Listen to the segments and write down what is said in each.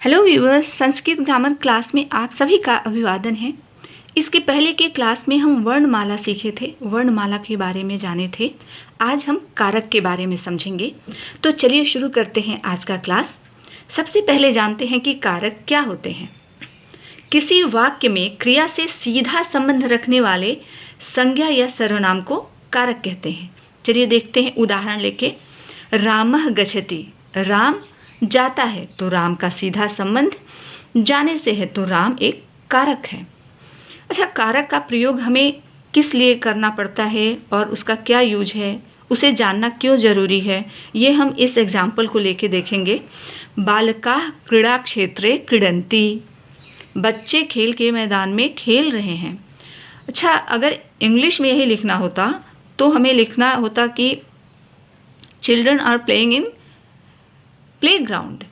Hello viewers, Sanskrit grammar class में आप सभी का अभिवादन है। इसके पहले के क्लास में हम वर्णमाला सीखे थे, वर्णमाला के बारे में जाने थे। आज हम कारक के बारे में समझेंगे। तो चलिए शुरू करते हैं आज का क्लास। सबसे पहले जानते हैं कि कारक क्या होते हैं। किसी वाक्य में क्रिया से सीधा संबंध रखने वाले संज्ञा या सर्वनाम को कारक कहते हैं। चलिए देखते हैं उदाहरण लेके। रामः गच्छति, राम जाता है तो राम का सीधा संबंध जाने से है, तो राम एक कारक है। अच्छा, कारक का प्रयोग हमें किस लिए करना पड़ता है और उसका क्या यूज है, उसे जानना क्यों जरूरी है, ये हम इस एग्जाम्पल को लेके देखेंगे। बालकाः क्रीड़ा क्षेत्रे क्रीडन्ति, बच्चे खेल के मैदान में खेल रहे हैं। अच्छा, अगर इंग्लिश में यही लिखना होता तो हमें लिखना होता कि children are playing in playground.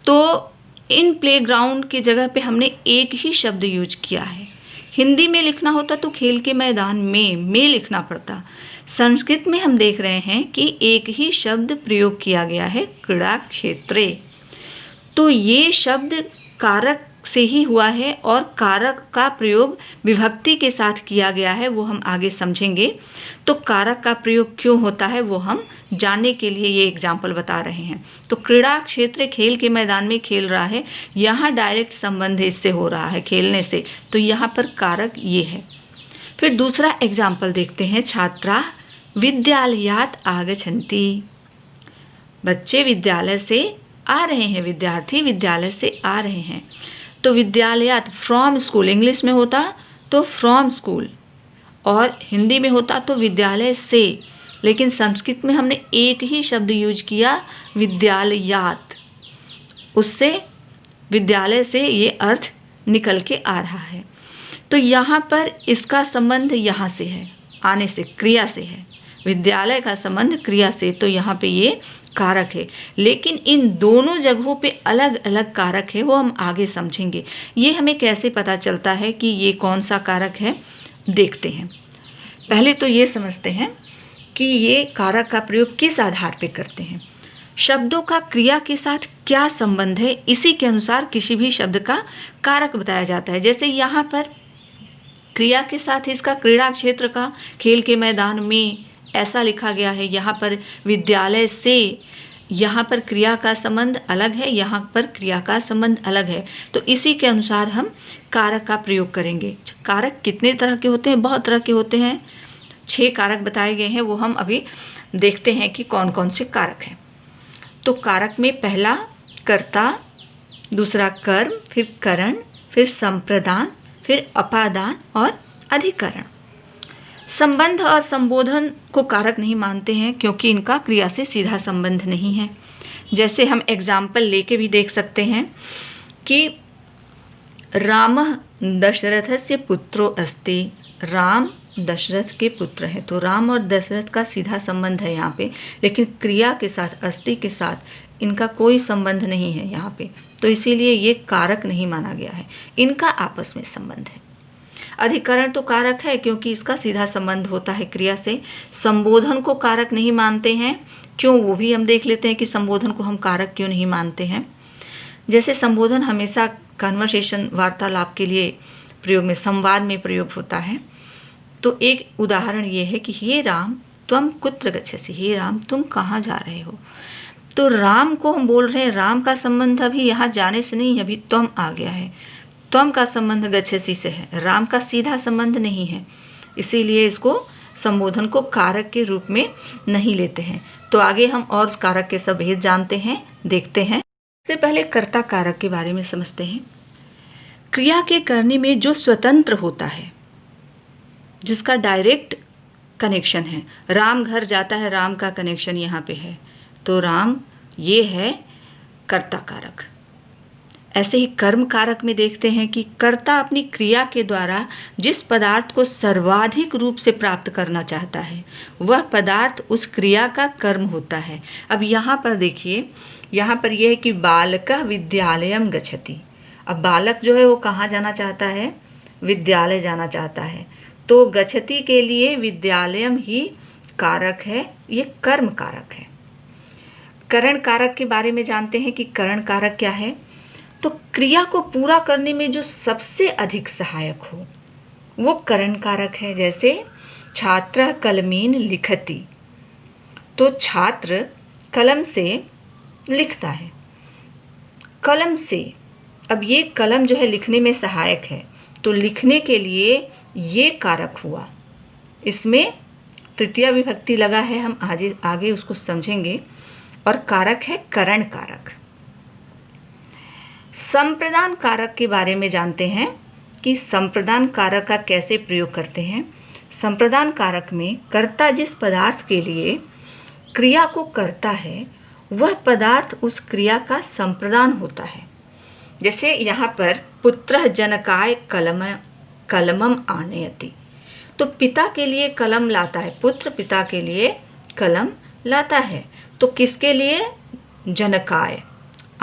तो इन प्लेग्राउंड की जगह पे हमने एक ही शब्द यूज किया है। हिंदी में लिखना होता तो खेल के मैदान में लिखना पड़ता। संस्कृत में हम देख रहे हैं कि एक ही शब्द प्रयोग किया गया है, क्रीड़ा क्षेत्रे। तो ये शब्द कारक से ही हुआ है और कारक का प्रयोग विभक्ति के साथ किया गया है, वो हम आगे समझेंगे। तो कारक का प्रयोग क्यों होता है वो हम जानने के लिए ये एग्जाम्पल बता रहे हैं। तो क्रीड़ा क्षेत्र, खेल के मैदान में खेल रहा है, यहाँ डायरेक्ट संबंध इससे हो रहा है, खेलने से, तो यहाँ पर कारक ये है। फिर दूसरा एग्जाम्पल देखते हैं। छात्रा विद्यालयात् आगच्छन्ति, बच्चे विद्यालय से आ रहे हैं, विद्यार्थी विद्यालय से आ रहे हैं। तो विद्यालयात् फ्रॉम स्कूल, इंग्लिश में होता तो फ्रॉम स्कूल और हिंदी में होता तो विद्यालय से, लेकिन संस्कृत में हमने एक ही शब्द यूज किया, विद्यालयात्। उससे विद्यालय से ये अर्थ निकल के आ रहा है। तो यहाँ पर इसका संबंध यहाँ से है, आने से, क्रिया से है। विद्यालय का संबंध क्रिया से, तो यहाँ पे ये कारक है। लेकिन इन दोनों जगहों पे अलग अलग कारक है, वो हम आगे समझेंगे। ये हमें कैसे पता चलता है कि ये कौन सा कारक है, देखते हैं। पहले तो ये समझते हैं कि ये कारक का प्रयोग किस आधार पे करते हैं। शब्दों का क्रिया के साथ क्या संबंध है, इसी के अनुसार किसी भी शब्द का कारक बताया जाता है। जैसे यहाँ पर क्रिया के साथ इसका क्रीड़ा क्षेत्र का, खेल के मैदान में, ऐसा लिखा गया है। यहाँ पर विद्यालय से, यहाँ पर क्रिया का संबंध अलग है, यहाँ पर क्रिया का संबंध अलग है। तो इसी के अनुसार हम कारक का प्रयोग करेंगे। कारक कितने तरह के होते हैं? बहुत तरह के होते हैं। 6 कारक बताए गए हैं, वो हम अभी देखते हैं कि कौन कौन से कारक हैं। तो कारक में पहला कर्ता, दूसरा कर्म, फिर करण, फिर संप्रदान, फिर अपादान और अधिकरण। संबंध और संबोधन को कारक नहीं मानते हैं क्योंकि इनका क्रिया से सीधा संबंध नहीं है। जैसे हम एग्जाम्पल लेके भी देख सकते हैं कि रामः दशरथस्य पुत्रो अस्ति, राम दशरथ के पुत्र है। तो राम और दशरथ का सीधा संबंध है यहाँ पे, लेकिन क्रिया के साथ, अस्ति के साथ इनका कोई संबंध नहीं है यहाँ पे, तो इसीलिए ये कारक नहीं माना गया है। इनका आपस में संबंध है। अधिकरण तो कारक है क्योंकि इसका सीधा संबंध होता है क्रिया से। संबोधन को कारक नहीं मानते हैं, क्यों, वो भी हम देख लेते हैं कि संबोधन को हम कारक क्यों नहीं मानते हैं। जैसे संबोधन हमेशा कन्वर्सेशन, वार्तालाप के लिए प्रयोग में, संवाद में प्रयोग होता है। तो एक उदाहरण ये है कि हे राम त्वं कुत्र गच्छसि, हे राम तुम कहाँ जा रहे हो। तो राम को हम बोल रहे हैं, राम का संबंध अभी यहाँ जाने से नहीं, अभी त्वं आ गया है। त्वं का संबंध गच्छसि से है, राम का सीधा संबंध नहीं है, इसीलिए इसको, संबोधन को कारक के रूप में नहीं लेते हैं। तो आगे हम और कारक के सब भेद जानते हैं, देखते हैं। सबसे पहले कर्ता कारक के बारे में समझते हैं। क्रिया के करने में जो स्वतंत्र होता है, जिसका डायरेक्ट कनेक्शन है। राम घर जाता है, राम का कनेक्शन यहाँ पे है, तो राम ये है कर्ता कारक। ऐसे ही कर्म कारक में देखते हैं कि कर्ता अपनी क्रिया के द्वारा जिस पदार्थ को सर्वाधिक रूप से प्राप्त करना चाहता है, वह पदार्थ उस क्रिया का कर्म होता है। अब यहाँ पर देखिए, यहाँ पर यह है कि बालकः विद्यालयं गच्छति। अब बालक जो है वो कहाँ जाना चाहता है? विद्यालय जाना चाहता है। तो गच्छति के लिए विद्यालयम ही कारक है, ये कर्म कारक है। करण कारक के बारे में जानते हैं कि करण कारक क्या है। तो क्रिया को पूरा करने में जो सबसे अधिक सहायक हो वो करण कारक है। जैसे छात्र कलमेन लिखति, तो छात्र कलम से लिखता है, कलम से। अब ये कलम जो है लिखने में सहायक है, तो लिखने के लिए ये कारक हुआ। इसमें तृतीया विभक्ति लगा है, हम आगे उसको समझेंगे। और कारक है करण कारक। संप्रदान कारक के बारे में जानते हैं कि संप्रदान कारक का कैसे प्रयोग करते हैं। संप्रदान कारक में कर्ता जिस पदार्थ के लिए क्रिया को करता है वह पदार्थ उस क्रिया का संप्रदान होता है। जैसे यहाँ पर पुत्रः जनकाय कलमम आनयति, तो पिता के लिए कलम लाता है, पुत्र पिता के लिए कलम लाता है। तो किसके लिए? जनकाय।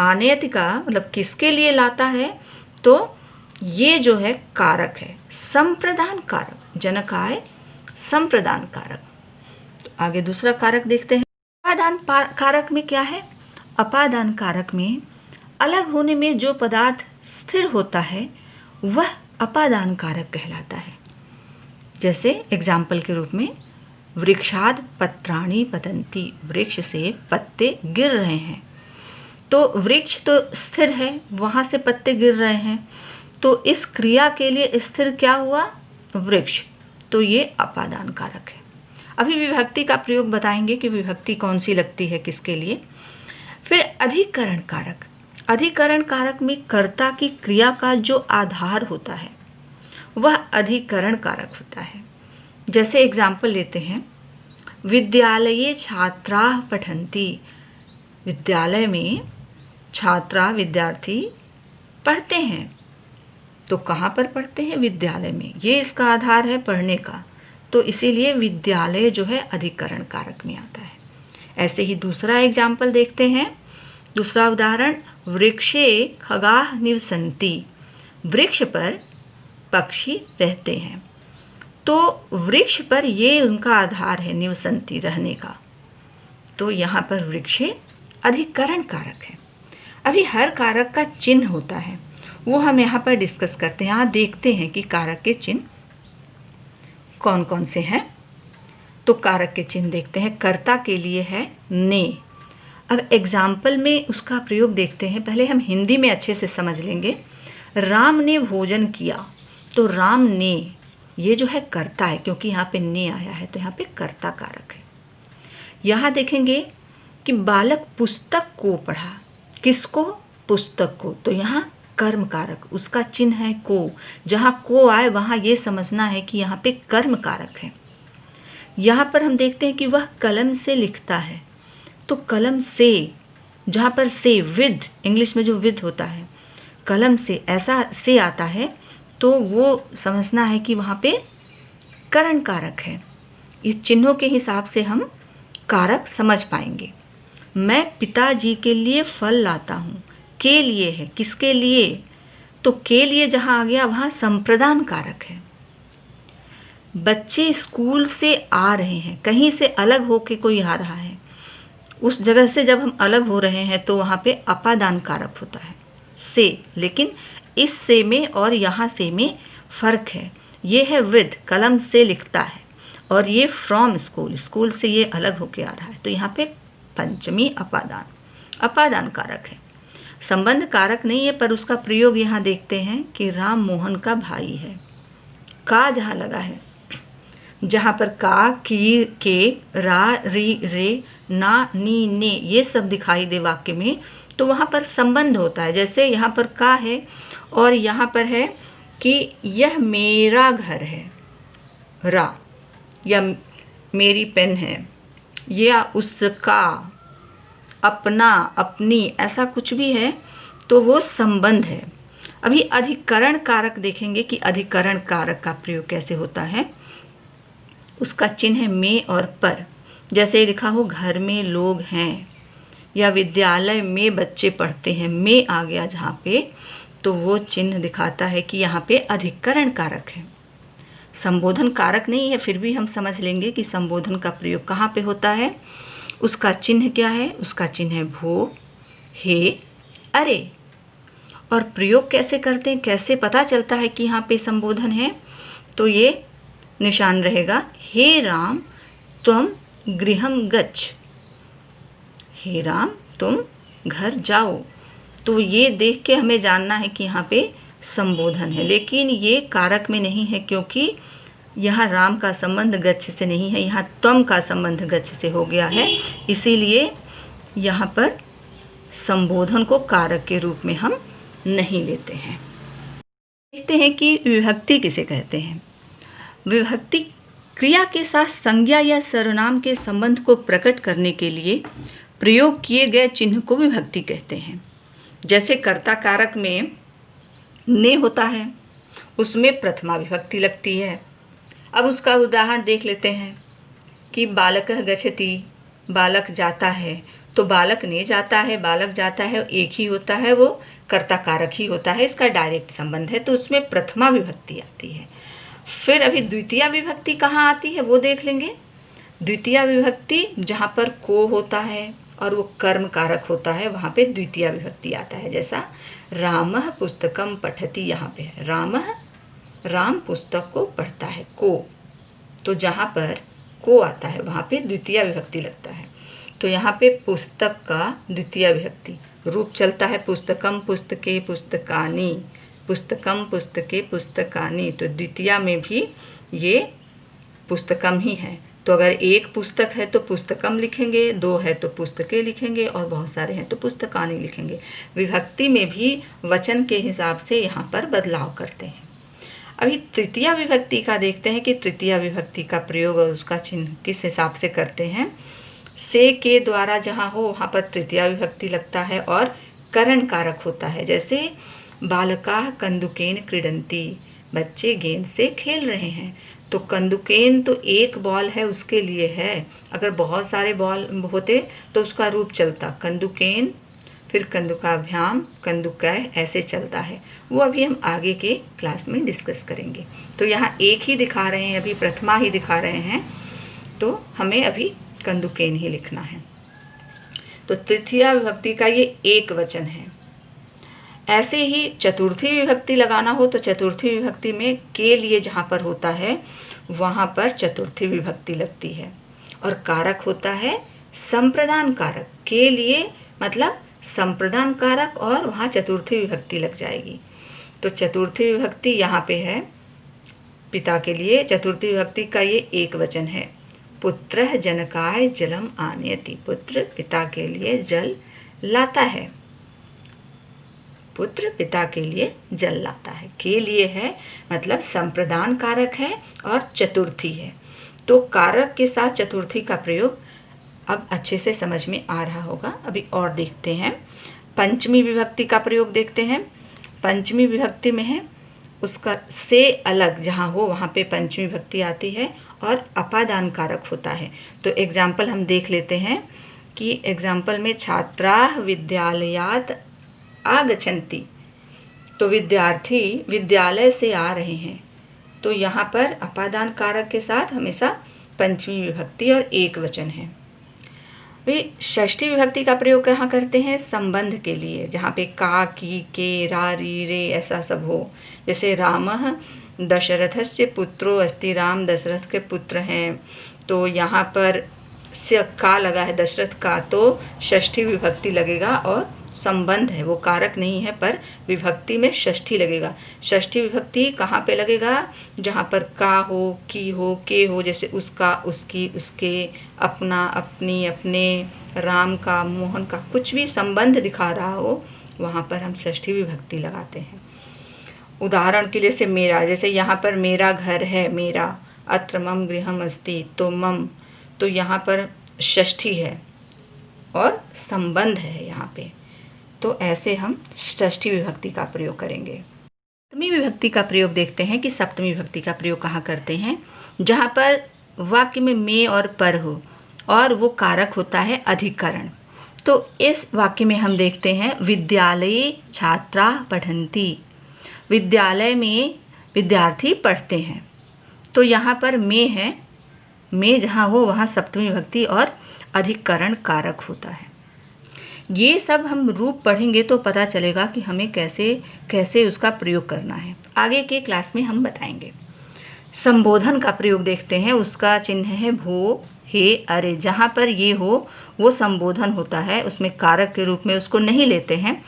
आनयति का मतलब किसके लिए लाता है, तो ये जो है कारक है संप्रदान कारक, जनकाय संप्रदान कारक। तो आगे दूसरा कारक देखते हैं। अपादान कारक में क्या है? अपादान कारक में अलग होने में जो पदार्थ स्थिर होता है वह अपादान कारक कहलाता है। जैसे एग्जाम्पल के रूप में वृक्षाद पत्राणि पतन्ति, वृक्ष से पत्ते गिर रहे हैं। तो वृक्ष तो स्थिर है, वहाँ से पत्ते गिर रहे हैं, तो इस क्रिया के लिए स्थिर क्या हुआ? वृक्ष। तो ये अपादान कारक है। अभी विभक्ति का प्रयोग बताएंगे कि विभक्ति कौन सी लगती है किसके लिए। फिर अधिकरण कारक। अधिकरण कारक में कर्ता की क्रिया का जो आधार होता है वह अधिकरण कारक होता है। जैसे एग्जाम्पल लेते हैं, विद्यालये छात्राः पठन्ति, विद्यालय में छात्रा विद्यार्थी पढ़ते हैं। तो कहाँ पर पढ़ते हैं? विद्यालय में। ये इसका आधार है पढ़ने का, तो इसीलिए विद्यालय जो है अधिकरण कारक में आता है। ऐसे ही दूसरा एग्जाम्पल देखते हैं, दूसरा उदाहरण, वृक्षे खगाः निवसन्ति, वृक्ष पर पक्षी रहते हैं। तो वृक्ष पर ये उनका आधार है निवसन्ति, रहने का। तो यहाँ पर वृक्षे अधिकरण कारक है। अभी हर कारक का चिन्ह होता है, वो हम यहाँ पर डिस्कस करते हैं। यहाँ देखते हैं कि कारक के चिन्ह कौन कौन से हैं। तो कारक के चिन्ह देखते हैं। कर्ता के लिए है ने। अब एग्जाम्पल में उसका प्रयोग देखते हैं। पहले हम हिंदी में अच्छे से समझ लेंगे। राम ने भोजन किया, तो राम ने, ये जो है कर्ता है, क्योंकि यहाँ पे ने आया है तो यहाँ पे कर्ता कारक है। यहाँ देखेंगे कि बालक पुस्तक को पढ़ा, किसको? पुस्तक को, तो यहाँ कर्म कारक, उसका चिन्ह है को। जहाँ को आए वहाँ ये समझना है कि यहाँ पे कर्म कारक है। यहाँ पर हम देखते हैं कि वह कलम से लिखता है, तो कलम से, जहाँ पर से विद, इंग्लिश में जो विद होता है, कलम से ऐसा से आता है, तो वो समझना है कि वहाँ पे करण कारक है। इस चिन्हों के हिसाब से हम कारक समझ पाएंगे। मैं पिताजी के लिए फल लाता हूँ, के लिए है, किसके लिए? तो के लिए जहाँ आ गया वहाँ संप्रदान कारक है। बच्चे स्कूल से आ रहे हैं, कहीं से अलग होके कोई आ रहा है, उस जगह से जब हम अलग हो रहे हैं तो वहाँ पे अपादान कारक होता है से। लेकिन इस से में और यहाँ से में फ़र्क है। ये है विद, कलम से लिखता है, और ये फ्रॉम स्कूल, स्कूल से ये अलग होके आ रहा है, तो यहाँ पे पंचमी अपादान, अपादान कारक है। संबंध कारक नहीं है, पर उसका प्रयोग यहाँ देखते हैं कि राम मोहन का भाई है। का जहाँ लगा है, जहाँ पर का, की, के, रा, री, रे, ना, नी, ने, ये सब दिखाई दे वाक्य में, तो वहाँ पर संबंध होता है। जैसे यहाँ पर का है और यहाँ पर है कि यह मेरा घर है, रा, या मेरी पेन है, या उसका, अपना, अपनी, ऐसा कुछ भी है तो वो संबंध है। अभी अधिकरण कारक देखेंगे कि अधिकरण कारक का प्रयोग कैसे होता है। उसका चिन्ह है में और पर। जैसे लिखा हो घर में लोग हैं, या विद्यालय में बच्चे पढ़ते हैं, में आ गया जहाँ पे, तो वो चिन्ह दिखाता है कि यहाँ पे अधिकरण कारक है। संबोधन कारक नहीं है, फिर भी हम समझ लेंगे कि संबोधन का प्रयोग कहाँ पे होता है। उसका चिन्ह क्या है? उसका चिन्ह है भो, हे, अरे। और प्रयोग कैसे करते हैं, कैसे पता चलता है कि यहाँ पे संबोधन है, तो ये निशान रहेगा, हे राम त्वम गृहम गच्छ, हे राम तुम घर जाओ। तो ये देख के हमें जानना है कि यहाँ पे संबोधन है, लेकिन ये कारक में नहीं है, क्योंकि यहाँ राम का संबंध गच्छ से नहीं है, यहाँ त्वम का संबंध गच्छ से हो गया है। इसीलिए यहाँ पर संबोधन को कारक के रूप में हम नहीं लेते हैं। देखते हैं कि विभक्ति किसे कहते हैं। विभक्ति क्रिया के साथ संज्ञा या सर्वनाम के संबंध को प्रकट करने के लिए प्रयोग किए गए चिन्ह को विभक्ति कहते हैं। जैसे कर्ता कारक में ने होता है, उसमें प्रथमा विभक्ति लगती है। अब उसका उदाहरण देख लेते हैं कि बालकः गच्छति, बालक जाता है, तो बालक ने जाता है, बालक जाता है एक ही होता है, वो कर्ता कारक ही होता है, इसका डायरेक्ट संबंध है, तो उसमें प्रथमा विभक्ति आती है। फिर अभी द्वितीय विभक्ति कहाँ आती है वो देख लेंगे। द्वितीय विभक्ति जहाँ पर को होता है और वो कर्म कारक होता है, वहाँ पे द्वितीय विभक्ति आता है। जैसा रामः पुस्तकम पठति, यहाँ पे है रामः, राम पुस्तक को पढ़ता है, को, तो जहाँ पर को आता है वहाँ पे द्वितीय विभक्ति लगता है। तो यहाँ पे पुस्तक का द्वितीय विभक्ति रूप चलता है, पुस्तकम पुस्तके पुस्तकानि, पुस्तकम पुस्तके पुस्तकानि, तो द्वितीय में भी ये पुस्तकम ही है। तो अगर एक पुस्तक है तो पुस्तकम लिखेंगे, दो है तो पुस्तके लिखेंगे, और बहुत सारे हैं तो पुस्तकानि लिखेंगे। विभक्ति में भी वचन के हिसाब से यहाँ पर बदलाव करते हैं। अभी तृतीय विभक्ति का देखते हैं कि तृतीय विभक्ति का प्रयोग और उसका चिन्ह किस हिसाब से करते हैं। से के द्वारा जहाँ हो वहाँ पर तृतीय विभक्ति लगता है और करण कारक होता है। जैसे बालकाः कंदुकेन क्रीडन्ति, बच्चे गेंद से खेल रहे हैं, तो कंदुकेन तो एक बॉल है उसके लिए है, अगर बहुत सारे बॉल होते तो उसका रूप चलता कंदुकेन, फिर कंदुकाभ्याम, कंदुकै, ऐसे चलता है। वो अभी हम आगे के क्लास में डिस्कस करेंगे। तो यहाँ एक ही दिखा रहे हैं, अभी प्रथमा ही दिखा रहे हैं, तो हमें अभी कंदुकेन ही लिखना है। तो तृतीय विभक्ति का ये एक वचन है। ऐसे ही चतुर्थी विभक्ति लगाना हो तो चतुर्थी विभक्ति में के लिए जहाँ पर होता है वहाँ पर चतुर्थी विभक्ति लगती है, और कारक होता है संप्रदान कारक। के लिए मतलब संप्रदान कारक, और वहाँ चतुर्थी विभक्ति लग जाएगी। तो चतुर्थी विभक्ति यहाँ पे है पिता के लिए। चतुर्थी विभक्ति का ये एक वचन है, पुत्रः जनकाय जलम आनयति, पुत्र पिता के लिए जल लाता है, पुत्र पिता के लिए जल लाता है। के लिए है मतलब संप्रदान कारक है और चतुर्थी है। तो कारक के साथ चतुर्थी का प्रयोग अब अच्छे से समझ में आ रहा होगा। अभी और देखते हैं पंचमी विभक्ति का प्रयोग देखते हैं। पंचमी विभक्ति में है उसका से अलग जहाँ हो वहाँ पे पंचमी विभक्ति आती है और अपादान कारक होता है। तो एग्जाम्पल हम देख लेते हैं कि एग्जाम्पल में छात्राः विद्यालयात् आगच्छन्ति, तो विद्यार्थी विद्यालय से आ रहे हैं, तो यहाँ पर अपादान कारक के साथ हमेशा पंचमी विभक्ति और एक वचन है। वे षष्ठी विभक्ति का प्रयोग कहाँ करते हैं, संबंध के लिए, जहाँ पे का, की, के, रा, री, रे ऐसा सब हो। जैसे रामः दशरथस्य पुत्रो अस्ति, राम दशरथ के पुत्र हैं, तो यहाँ पर से का लगा है दशरथ का, तो षष्ठी विभक्ति लगेगा और संबंध है, वो कारक नहीं है, पर विभक्ति में षष्ठी लगेगा। षष्ठी विभक्ति कहाँ पे लगेगा, जहाँ पर का हो, की हो, के हो, जैसे उसका, उसकी, उसके, अपना, अपनी, अपने, राम का, मोहन का, कुछ भी संबंध दिखा रहा हो वहाँ पर हम षष्ठी विभक्ति लगाते हैं। उदाहरण के लिए से मेरा, जैसे यहाँ पर मेरा घर है, मेरा, अत्र मम गृहम अस्ति, तो मम, तो यहाँ पर षष्ठी है और संबंध है यहाँ पे, तो ऐसे हम षष्ठी विभक्ति का प्रयोग करेंगे। सप्तमी विभक्ति का प्रयोग देखते हैं कि सप्तमी विभक्ति का प्रयोग कहाँ करते हैं, जहाँ पर वाक्य में में और पर हो और वो कारक होता है अधिकरण। तो इस वाक्य में हम देखते हैं विद्यालये छात्राः पठन्ति, विद्यालय में विद्यार्थी पढ़ते हैं, तो यहाँ पर में है, में जहाँ हो वहाँ सप्तमी विभक्ति और अधिकरण कारक होता है। ये सब हम रूप पढ़ेंगे तो पता चलेगा कि हमें कैसे कैसे उसका प्रयोग करना है। आगे के क्लास में हम बताएंगे। संबोधन का प्रयोग देखते हैं। उसका चिन्ह है भो, हे, अरे। जहाँ पर ये हो वो संबोधन होता है, उसमें कारक के रूप में उसको नहीं लेते हैं।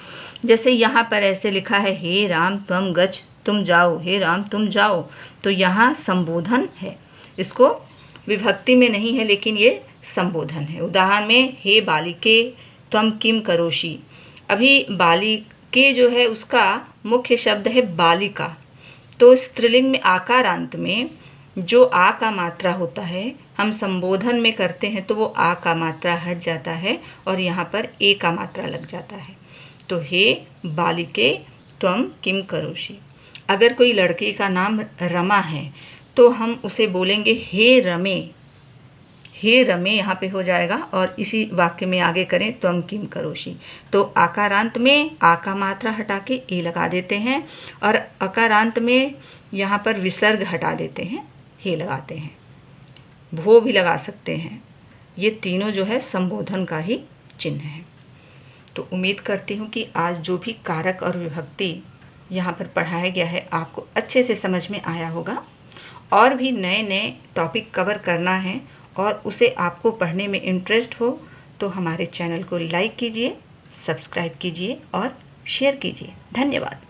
जैसे यहाँ पर ऐसे लिखा है, हे राम त्वम गच्छ, तुम जाओ, हे राम तुम जाओ, तो यहाँ संबोधन है। इसको विभक्ति में नहीं है, लेकिन ये संबोधन है। उदाहरण में, हे बालिके त्वम किम करोषि। अभी बालिके जो है उसका मुख्य शब्द है बालिका, तो स्त्रीलिंग में आकारांत में जो आ का मात्रा होता है, हम संबोधन में करते हैं तो वो आ का मात्रा हट जाता है और यहाँ पर ए का मात्रा लग जाता है। तो हे बालिके त्वम किम करोषि। अगर कोई लड़के का नाम रमा है तो हम उसे बोलेंगे हे रमे। हे रमे यहाँ पे हो जाएगा और इसी वाक्य में आगे करें त्वम किम करोषि, तो आकारांत में आ का मात्रा हटा के ए लगा देते हैं और अकारांत में यहाँ पर विसर्ग हटा देते हैं, हे लगाते हैं। भो भी लगा सकते हैं। ये तीनों जो है संबोधन का ही चिन्ह है। तो उम्मीद करती हूँ कि आज जो भी कारक और विभक्ति यहाँ पर पढ़ाया गया है आपको अच्छे से समझ में आया होगा। और भी नए नए टॉपिक कवर करना है और उसे आपको पढ़ने में इंटरेस्ट हो तो हमारे चैनल को लाइक कीजिए, सब्सक्राइब कीजिए और शेयर कीजिए। धन्यवाद।